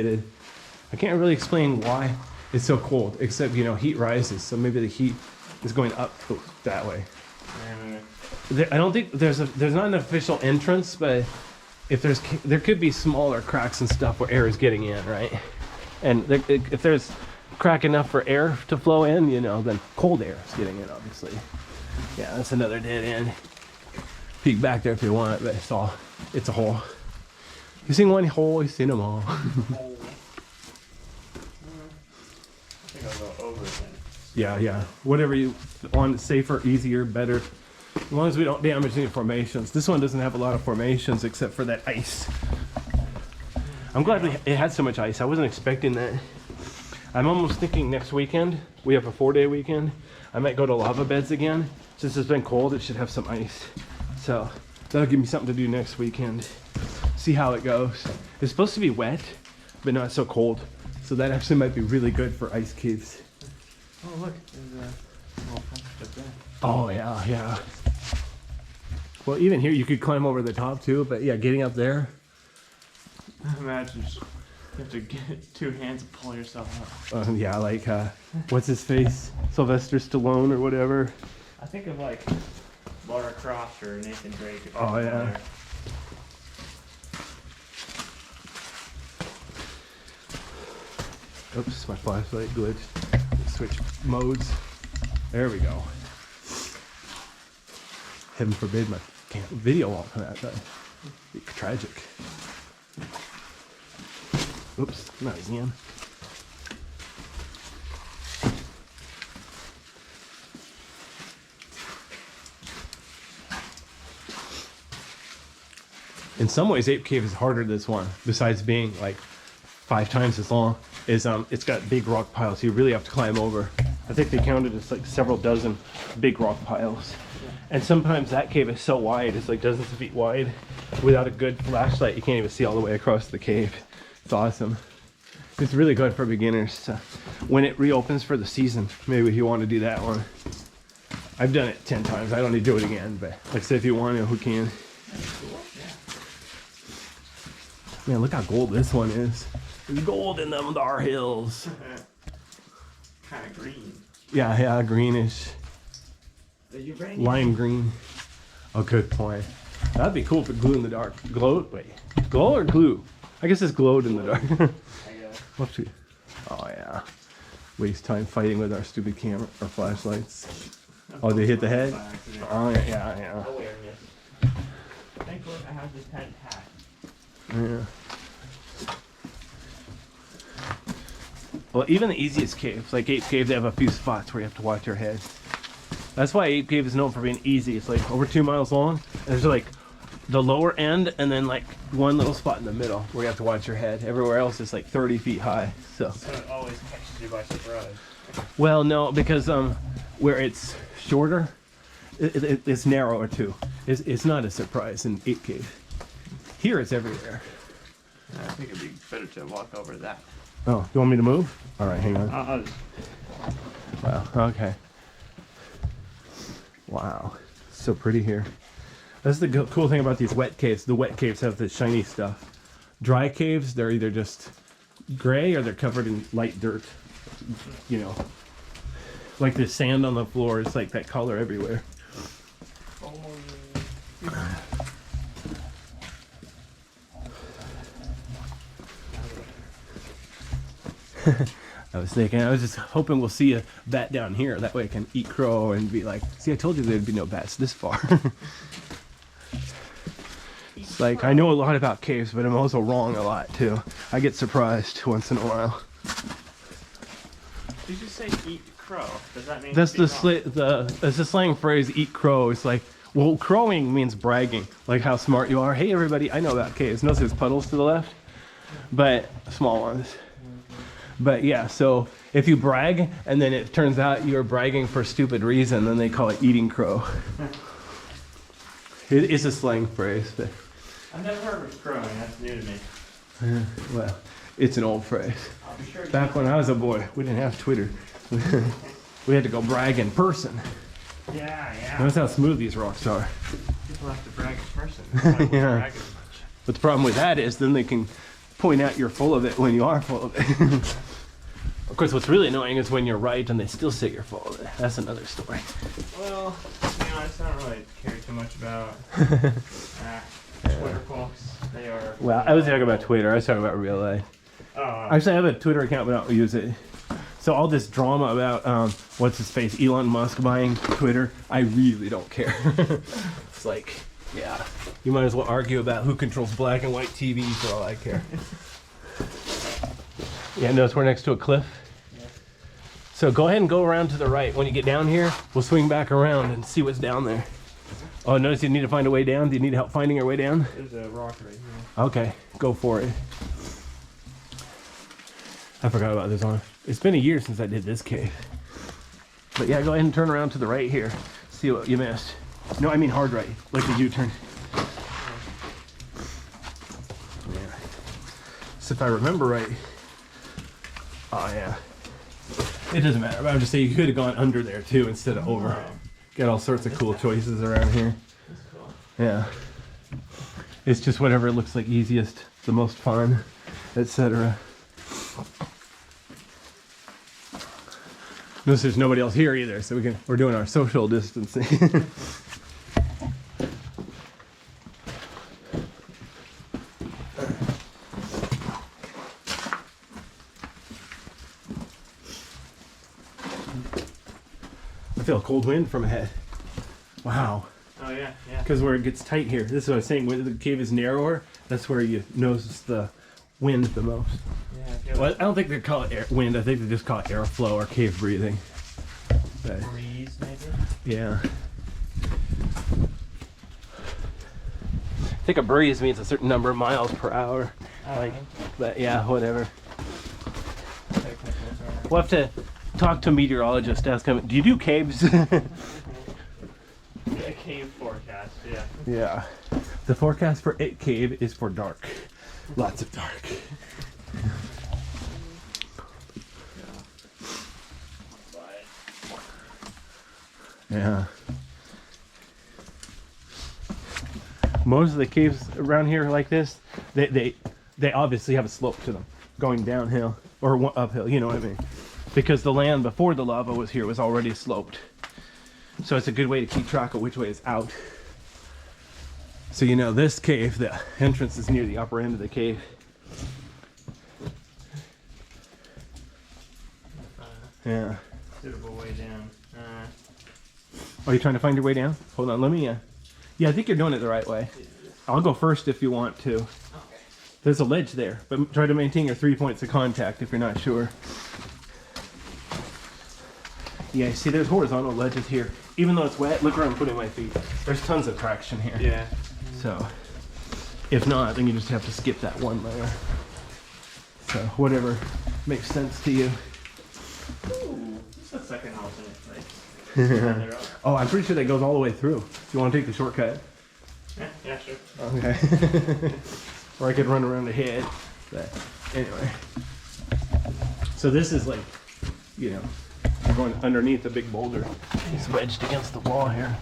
I can't really explain why it's so cold, except, you know, heat rises. So maybe the heat is going up that way. I don't think there's not an official entrance, but if there could be smaller cracks and stuff where air is getting in, right? And if there's crack enough for air to flow in, you know, then cold air is getting in, obviously. Yeah, that's another dead end. Peek back there if you want, but it's a hole. You seen one hole, you seen them all. I think I'll go over it then. Yeah. Whatever you want, safer, easier, better. As long as we don't damage any formations. This one doesn't have a lot of formations except for that ice. I'm glad it had so much ice. I wasn't expecting that. I'm almost thinking next weekend, we have a 4-day weekend, I might go to lava beds again. Since it's been cold, it should have some ice. So that'll give me something to do next weekend. See how it goes. It's supposed to be wet, but not so cold. So that actually might be really good for ice caves. Oh look, there's a little patch up there. Oh yeah. Well, even here you could climb over the top too, but yeah, getting up there. Imagine you have to get 2 hands and pull yourself up. Yeah, like what's his face? Sylvester Stallone or whatever. I think of like Lara Croft or Nathan Drake. Oh yeah. Oops, my flashlight glitched. Switch modes. There we go. Heaven forbid my video won't come out. That'd be tragic. Oops, not again. In some ways, Ape Cave is harder than this one, besides being like 5 times as long. It's got big rock piles, so you really have to climb over. I think they counted it's like several dozen big rock piles. And sometimes that cave is so wide, it's like dozens of feet wide. Without a good flashlight, you can't even see all the way across the cave. It's awesome. It's really good for beginners. So when it reopens for the season, maybe if you want to do that one. I've done it 10 times. I don't need to do it again, but like I said, if you want to, who can? Man, look how gold this one is. There's gold in them Dar Hills. Kind of green. Yeah, greenish. Did you bring Lime green. Oh, good point. That'd be cool if it glowed in the dark. Glow or glue? I guess it's glowed in the dark. Whoopsie. Oh yeah. Waste time fighting with our stupid camera or flashlights. Oh, they hit the head? Oh yeah. Awareness. Thankfully, I have this tent hat. Yeah. Well, even the easiest caves, like Ape Cave, they have a few spots where you have to watch your head. That's why Ape Cave is known for being easy. It's like over 2 miles long. And there's like the lower end and then like one little spot in the middle where you have to watch your head. Everywhere else is like 30 feet high. So it always catches you by surprise. Well, no, because where it's shorter, it's narrower too. It's not a surprise in Ape Cave. Here it's everywhere. I think it'd be better to walk over that. Oh, you want me to move? All right, hang on. I'll just... Wow, okay. Wow, so pretty here. That's the cool thing about these wet caves. The wet caves have the shiny stuff. Dry caves, they're either just gray or they're covered in light dirt. You know, like the sand on the floor is like that color everywhere. I was just hoping we'll see a bat down here. That way I can eat crow and be like, see, I told you there'd be no bats this far. It's like, I know a lot about caves, but I'm also wrong a lot too. I get surprised once in a while. Did you say eat crow? Does that mean That's the slang phrase, eat crow. It's like, well, crowing means bragging, like how smart you are. Hey everybody, I know about caves. Notice there's puddles to the left, but small ones. But yeah, so if you brag and then it turns out you're bragging for a stupid reason, then they call it eating crow. It is a slang phrase. But I've never heard of crowing. That's new to me. well, it's an old phrase. I'll be sure. Back when I was a boy, we didn't have Twitter. We had to go brag in person. Yeah. Notice how smooth these rocks are. People have to brag in person. Yeah. But the problem with that is then they can point out you're full of it when you are full of it. Of course, what's really annoying is when you're right and they still say you're full of it. That's another story. Well, to be honest, I don't really care too much about Twitter folks. They are. Well, I was talking about Twitter. I was talking about real life. Oh. Actually, I have a Twitter account, but I don't use it. So all this drama about what's his face, Elon Musk buying Twitter, I really don't care. It's like, yeah, you might as well argue about who controls black and white TV for all I care. Yeah, notice we're next to a cliff. Yeah. So go ahead and go around to the right. When you get down here, we'll swing back around and see what's down there. Oh, notice you need to find a way down. Do you need help finding your way down? There's a rock right here. Okay, go for it. I forgot about this one. It's been a year since I did this cave. But yeah, go ahead and turn around to the right here. See what you missed. No, I mean hard right, like the U-turn. Yeah. So if I remember right, oh yeah. It doesn't matter, but I'm just saying you could have gone under there too instead of over. Got all sorts of cool choices around here. That's cool. Yeah. It's just whatever looks like easiest, the most fun, etc. Notice there's nobody else here either, so we're doing our social distancing. I feel a cold wind from ahead. Wow. Oh yeah, yeah. Because where it gets tight here. This is what I was saying. When the cave is narrower, that's where you notice the wind the most. Yeah. I feel Well, like I don't think they call it wind. I think they just call it airflow or cave breathing. But, breeze maybe. yeah. I think a breeze means a certain number of miles per hour. Like, but yeah, whatever. We'll have to talk to a meteorologist, ask him, do you do caves? A cave forecast. Yeah. Yeah. The forecast for it cave is for dark. Lots of dark. Yeah. Most of the caves around here like this, they obviously have a slope to them, going downhill or uphill, you know what I mean? Because the land before the lava was here was already sloped. So it's a good way to keep track of which way is out. So you know this cave, the entrance is near the upper end of the cave. Yeah. Suitable way down. Are you trying to find your way down? Hold on, let me, yeah, I think you're doing it the right way. I'll go first if you want to. Okay. There's a ledge there, but try to maintain your 3 points of contact if you're not sure. Yeah, see there's horizontal ledges here. Even though it's wet, look where I'm putting my feet. There's tons of traction here. Yeah. So, if not, then you just have to skip that one layer. So, whatever makes sense to you. Ooh, it's a second alternate place. Oh, I'm pretty sure that goes all the way through. If you want to take the shortcut. Yeah, sure. Okay. Or I could run around ahead. But anyway. So this is like, you know, you're going underneath a big boulder. He's wedged against the wall here.